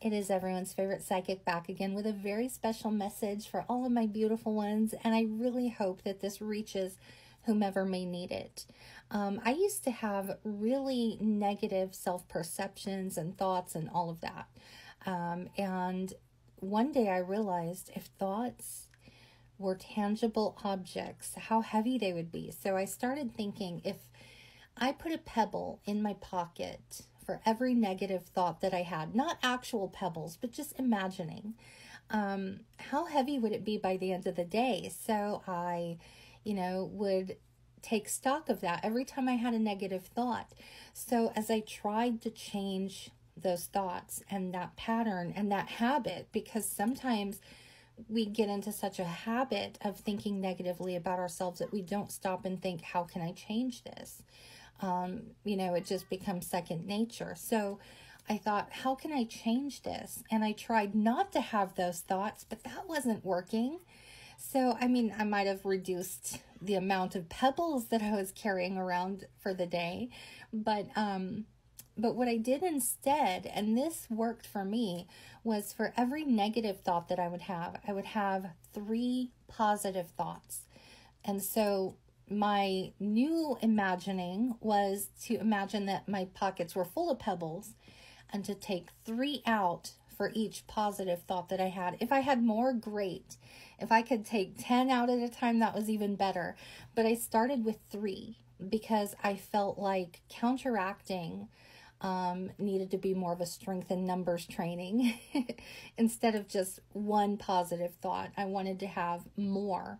It is everyone's favorite psychic back again with a very special message for all of my beautiful ones, and I really hope that this reaches whomever may need it. I used to have really negative self-perceptions and thoughts and all of that. And one day I realized if thoughts were tangible objects, how heavy they would be. So I started thinking, if I put a pebble in my pocket for every negative thought that I had, not actual pebbles, but just imagining, how heavy would it be by the end of the day? So I, would take stock of that every time I had a negative thought. So as I tried to change those thoughts and that pattern and that habit, because sometimes we get into such a habit of thinking negatively about ourselves that we don't stop and think, how can I change this? It just becomes second nature. So I thought, how can I change this? And I tried not to have those thoughts, but that wasn't working. So, I might have reduced the amount of pebbles that I was carrying around for the day, but what I did instead, and this worked for me, was for every negative thought that I would have 3 positive thoughts. And so my new imagining was to imagine that my pockets were full of pebbles and to take 3 out for each positive thought that I had. If I had more, great. If I could take 10 out at a time, that was even better. But I started with 3 because I felt like counteracting needed to be more of a strength in numbers training. Instead of just one positive thought, I wanted to have more.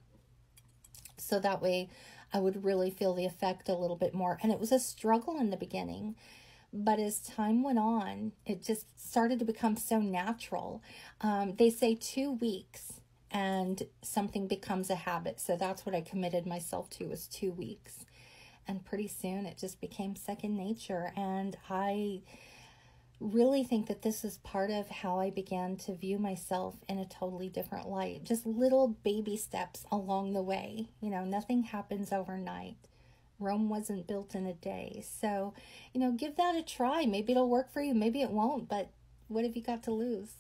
So that way I would really feel the effect a little bit more. And it was a struggle in the beginning, but as time went on, it just started to become so natural. They say 2 weeks and something becomes a habit. So that's what I committed myself to, was 2 weeks. And pretty soon it just became second nature. And I really think that this is part of how I began to view myself in a totally different light. Just little baby steps along the way. Nothing happens overnight. Rome wasn't built in a day. So, give that a try. Maybe it'll work for you. Maybe it won't. But what have you got to lose?